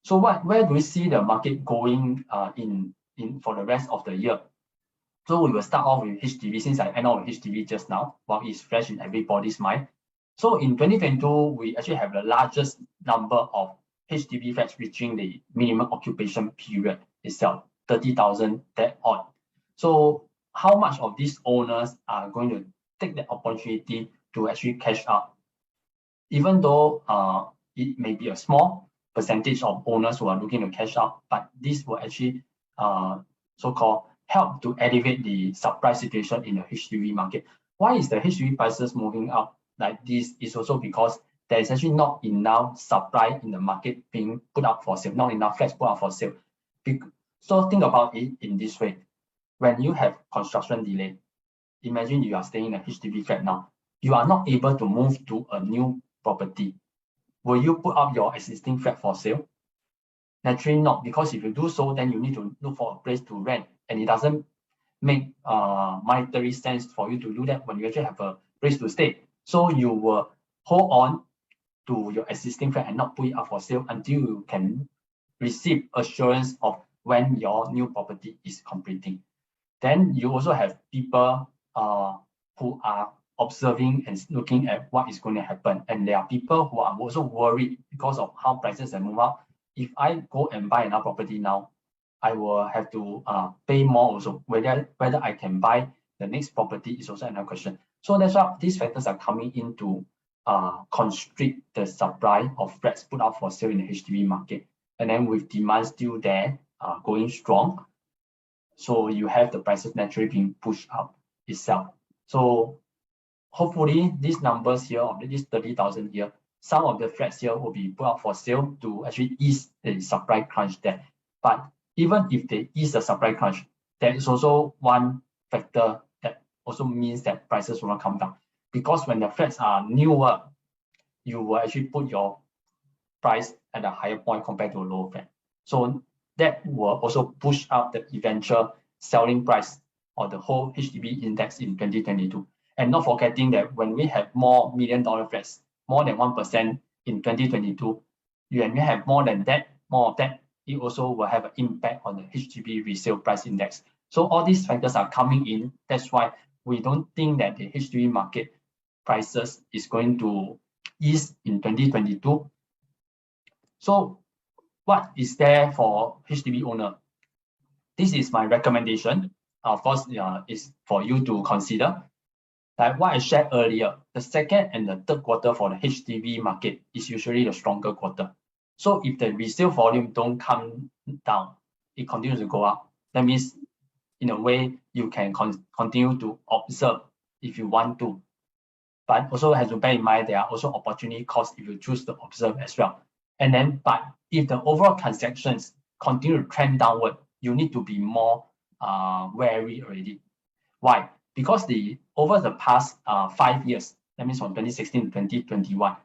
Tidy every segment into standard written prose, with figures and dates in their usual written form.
So where do we see the market going in for the rest of the year? So we will start off with HDB, since I end off with HDB just now, while it's fresh in everybody's mind. So in 2022, we actually have the largest number of HDB flats reaching the minimum occupation period itself, 30,000 that odd. So how much of these owners are going to take the opportunity to actually cash out? Even though it may be a small percentage of owners who are looking to cash out, but this will actually so-called help to elevate the supply situation in the HDB market. Why is the HDB prices moving up like this? Is also because there is actually not enough supply in the market being put up for sale, not enough flats put up for sale. So think about it in this way. When you have construction delay, imagine you are staying in a HDB flat now, you are not able to move to a new property. Will you put up your existing flat for sale? Naturally not, because if you do so, then you need to look for a place to rent, and it doesn't make monetary sense for you to do that when you actually have a place to stay. So you will hold on to your existing flat and not put it up for sale until you can receive assurance of when your new property is completing. Then you also have people who are observing and looking at what is going to happen. And there are people who are also worried because of how prices have moved up. If I go and buy another property now, I will have to pay more also. Whether I can buy the next property is also another question. So that's why these factors are coming in to constrict the supply of flats put up for sale in the HDB market. And then with demand still there, going strong, so you have the prices naturally being pushed up itself. So hopefully these numbers here of this 30,000 here, some of the flats here will be put up for sale to actually ease the supply crunch there. But even if they ease the supply crunch, there is also one factor that also means that prices will not come down. Because when the flats are newer, you will actually put your price at a higher point compared to a lower flat. So that will also push up the eventual selling price of the whole HDB index in 2022. And not forgetting that when we have more $1 million flats, more than 1% in 2022, when we have more of that, it also will have an impact on the HDB resale price index. So all these factors are coming in. That's why we don't think that the HDB market prices is going to ease in 2022. So what is there for HDB owner? This is my recommendation. Of course, is for you to consider. Like what I shared earlier, the second and the third quarter for the HDB market is usually the stronger quarter. So if the resale volume don't come down, it continues to go up. That means, in a way, you can continue to observe if you want to. But also have to bear in mind there are also opportunity costs if you choose to observe as well. And then, but if the overall transactions continue to trend downward, you need to be more wary already. Why? Because over the past 5 years, that means from 2016 to 2021,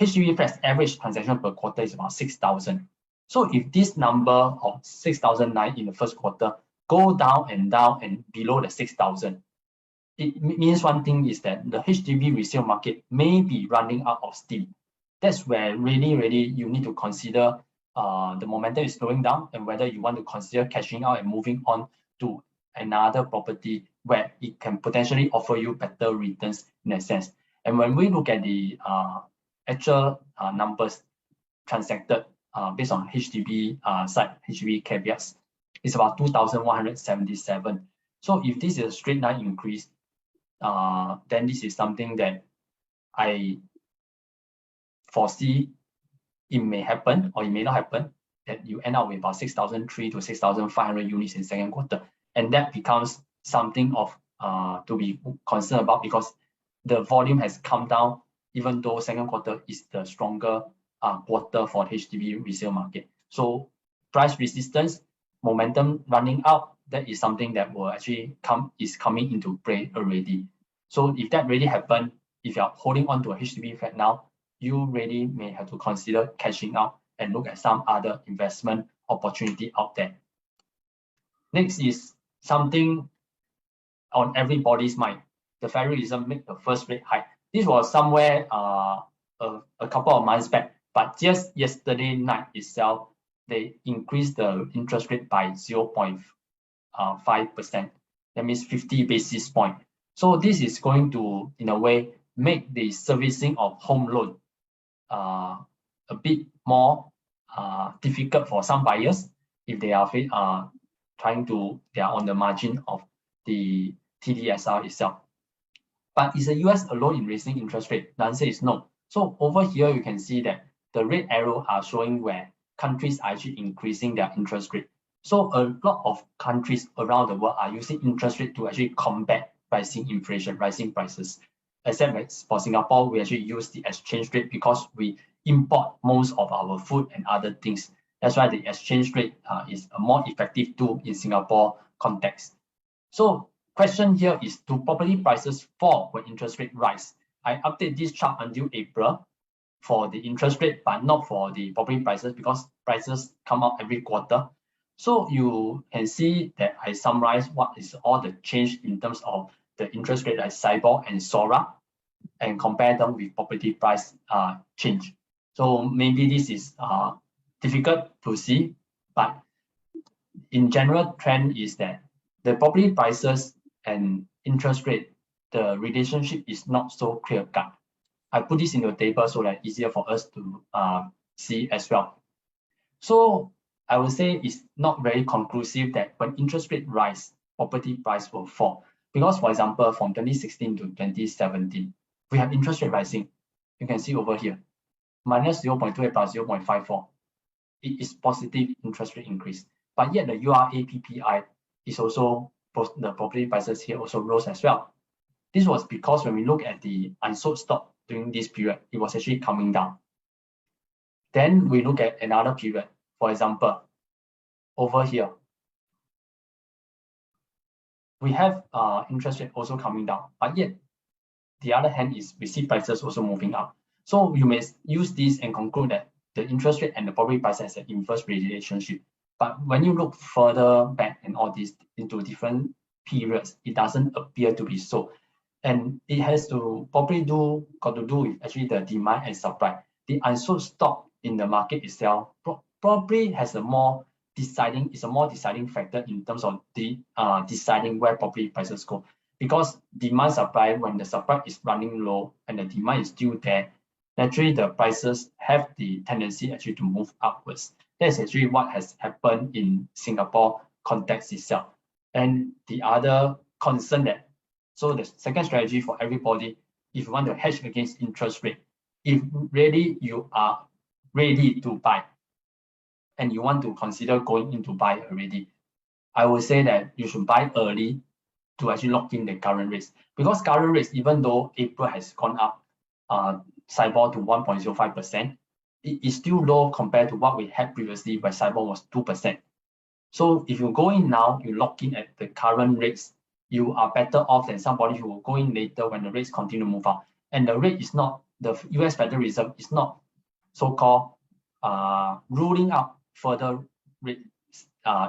HDB flats average transaction per quarter is about 6,000. So if this number of 6,009 in the first quarter go down and below the 6,000, it means one thing is that the HDB resale market may be running out of steam. That's where really you need to consider the momentum is slowing down and whether you want to consider cashing out and moving on to another property where it can potentially offer you better returns in a sense. And when we look at the actual numbers transacted based on HDB site, HDB caveats, it's about 2,177. So if this is a straight line increase, then this is something that I foresee it may happen or it may not happen, that you end up with about 6,300 to 6,500 units in second quarter. And that becomes something of to be concerned about because the volume has come down, even though second quarter is the stronger quarter for HDB resale market. So price resistance, momentum running out, that is something that will actually coming into play already. So if that really happened, if you're holding on to a HDB flat now, you really may have to consider cashing out and look at some other investment opportunity out there. Next is something on everybody's mind. The Federal Reserve made the first rate hike. This was somewhere a couple of months back, but just yesterday night itself, they increase the interest rate by 0.5%. That means 50 basis point. So this is going to, in a way, make the servicing of home loan a bit more difficult for some buyers if they are they are on the margin of the TDSR itself. But is the US alone in raising interest rate? The answer is no. So over here, you can see that the red arrow are showing where countries are actually increasing their interest rate. So a lot of countries around the world are using interest rate to actually combat rising inflation, rising prices. Except like for Singapore, we actually use the exchange rate because we import most of our food and other things. That's why the exchange rate is a more effective tool in Singapore context. So question here is, do property prices fall when interest rate rise? I update this chart until April for the interest rate, but not for the property prices because prices come out every quarter. So you can see that I summarize what is all the change in terms of the interest rate like SIBOR and SORA and compare them with property price change. So maybe this is difficult to see, but in general trend is that the property prices and interest rate, the relationship is not so clear cut. I put this in the table so that easier for us to see as well. So I would say it's not very conclusive that when interest rate rise, property price will fall. Because for example, from 2016 to 2017, we have interest rate rising. You can see over here, minus 0.28 plus 0.54. It is positive interest rate increase. But yet the URA PPI is also, the property prices here also rose as well. This was because when we look at the unsold stock during this period, it was actually coming down. Then we look at another period. For example, over here, we have interest rate also coming down, but yet the other hand is we see prices also moving up. So you may use this and conclude that the interest rate and the property price has an inverse relationship. But when you look further back and all this into different periods, it doesn't appear to be so. And it has to probably got to do with actually the demand and supply. The unsold stock in the market itself probably has a more deciding factor in terms of the deciding where property prices go. Because demand supply, when the supply is running low and the demand is still there, naturally the prices have the tendency actually to move upwards. That's actually what has happened in Singapore context itself. And the other concern that, so the second strategy for everybody, if you want to hedge against interest rate, if really you are ready to buy and you want to consider going into buy already, I would say that you should buy early to actually lock in the current rates. Because current rates, even though April has gone up SIBOR to 1.05%, it is still low compared to what we had previously where SIBOR was 2%. So if you go in now, you lock in at the current rates, you are better off than somebody who will go in later when the rates continue to move up. And the rate is not, the US Federal Reserve is not so-called ruling out further rate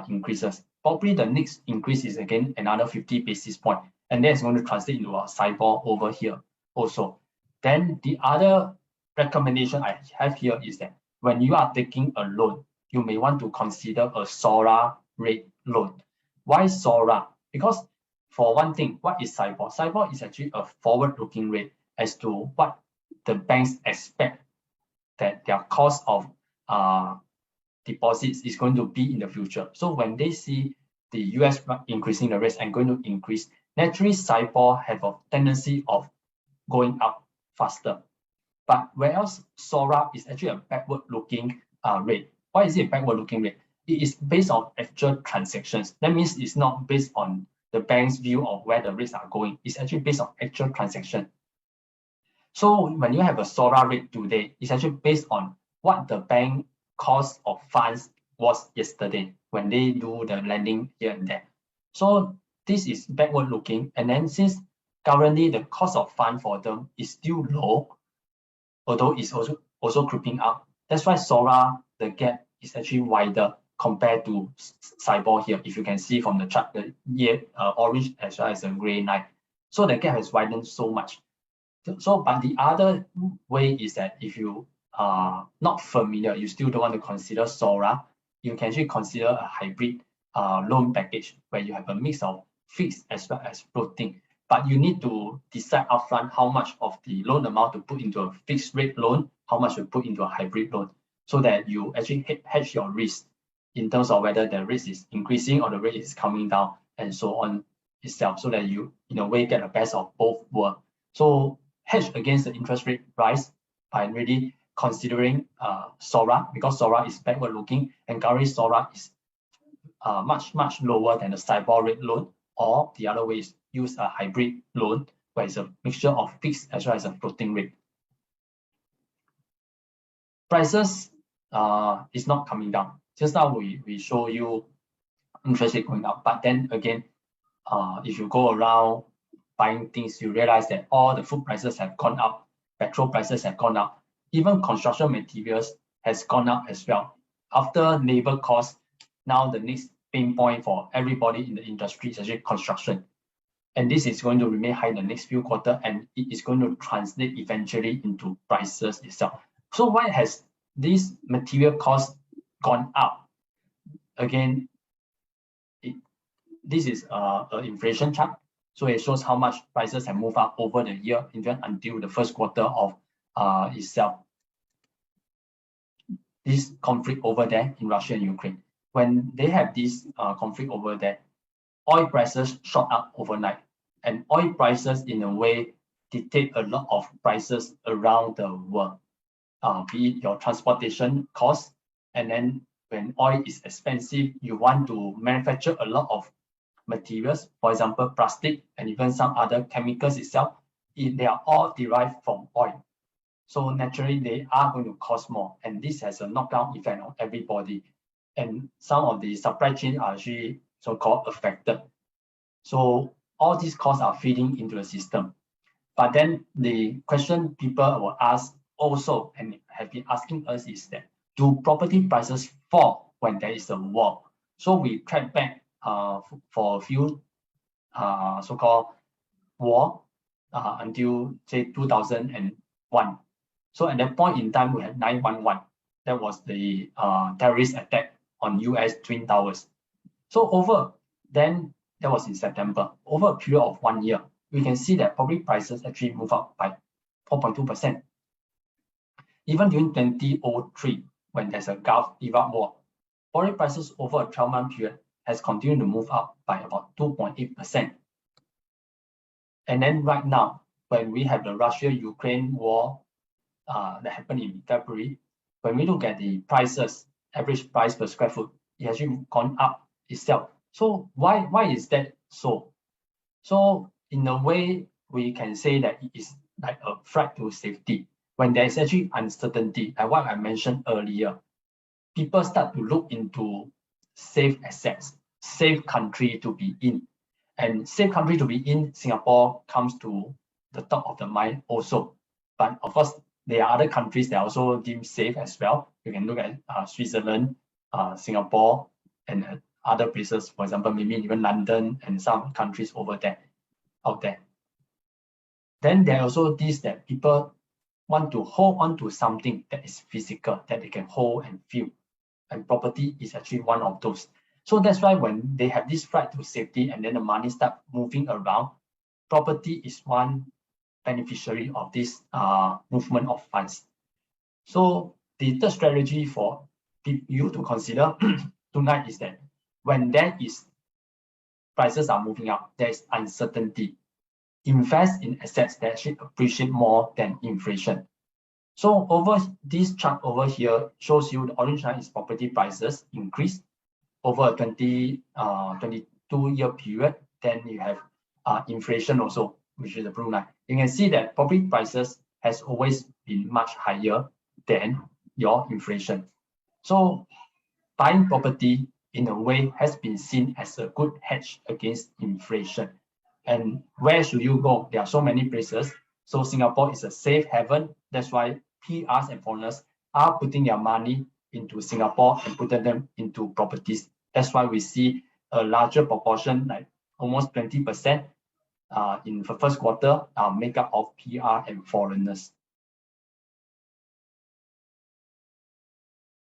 increases. Probably the next increase is again another 50 basis point, and that's going to translate into a SIBOR over here also. Then the other recommendation I have here is that when you are taking a loan, you may want to consider a SORA rate loan. Why SORA? Because for one thing, what is SIBOR? SIBOR is actually a forward-looking rate as to what the banks expect that their cost of deposits is going to be in the future. So when they see the US increasing the rates and going to increase, naturally SIBOR have a tendency of going up faster. But whereas SORA is actually a backward-looking rate. Why is it a backward-looking rate? It is based on actual transactions. That means it's not based on the bank's view of where the rates are going. It's actually based on actual transaction. So when you have a SORA rate today, it's actually based on what the bank cost of funds was yesterday when they do the lending here and there. So this is backward looking. And then since currently the cost of fund for them is still low, although it's also creeping up, that's why SORA, the gap is actually wider compared to SIBOR here. If you can see from the chart, the orange as well as the gray line. So the gap has widened so much. So, but the other way is that if you are not familiar, you still don't want to consider SORA, you can actually consider a hybrid loan package where you have a mix of fixed as well as floating. But you need to decide upfront how much of the loan amount to put into a fixed rate loan, how much to put into a hybrid loan, so that you actually hedge your risk in terms of whether the risk is increasing or the rate is coming down and so on itself, so that you in a way get the best of both worlds. So hedge against the interest rate rise by really considering SORA, because SORA is backward looking and currently SORA is much lower than the SIBOR rate loan, or the other way is use a hybrid loan where it's a mixture of fixed as well as a floating rate. Prices is not coming down. Just now we show you interest rate going up, but then again, if you go around buying things, you realize that all the food prices have gone up, petrol prices have gone up, even construction materials has gone up as well. After labor costs, now the next pain point for everybody in the industry is actually construction. And this is going to remain high in the next few quarters, and it is going to translate eventually into prices itself. So why has this material cost gone up? Again, this is an inflation chart. So it shows how much prices have moved up over the year, even until the first quarter of itself. This conflict over there in Russia and Ukraine. When they have this conflict over there, oil prices shot up overnight. And oil prices, in a way, dictate a lot of prices around the world, be it your transportation costs. And then when oil is expensive, you want to manufacture a lot of materials, for example, plastic and even some other chemicals itself. They are all derived from oil. So naturally, they are going to cost more. And this has a knockdown effect on everybody. And some of the supply chain are actually so-called affected. So all these costs are feeding into the system. But then the question people will ask also, and have been asking us, is that, do property prices fall when there is a war? So we track back for a few so-called war until, say, 2001. So at that point in time, we had 9/11. That was the terrorist attack on US Twin Towers. So over then, that was in September. Over a period of 1 year, we can see that property prices actually move up by 4.2%. Even during 2003, when there's a Gulf Iraq war, property prices over a 12-month period has continued to move up by about 2.8%. And then right now, when we have the Russia-Ukraine war that happened in February, when we look at the prices, average price per square foot, it has actually gone up itself. So why is that so? So in a way, we can say that it is like a flight to safety. When there is actually uncertainty, like what I mentioned earlier, people start to look into safe assets, safe country to be in. And safe country to be in, Singapore comes to the top of the mind also. But of course, there are other countries that are also deemed safe as well. You can look at Switzerland, Singapore, and other places, for example, maybe even London and some countries over there, out there. Then there are also these that people want to hold on to something that is physical, that they can hold and feel. And property is actually one of those. So that's why when they have this flight to safety and then the money start moving around, property is one beneficiary of this movement of funds. So the third strategy for you to consider tonight is that when there is prices are moving up, there is uncertainty. Invest in assets that actually appreciate more than inflation. So over this chart over here shows you the orange line is property prices increase over a 22-year period. Then you have inflation also, which is the blue line. You can see that property prices has always been much higher than your inflation. So buying property in a way has been seen as a good hedge against inflation. And where should you go? There are so many places. So Singapore is a safe haven. That's why PRs and foreigners are putting their money into Singapore and putting them into properties. That's why we see a larger proportion, like almost 20% in the first quarter, make up of PR and foreigners.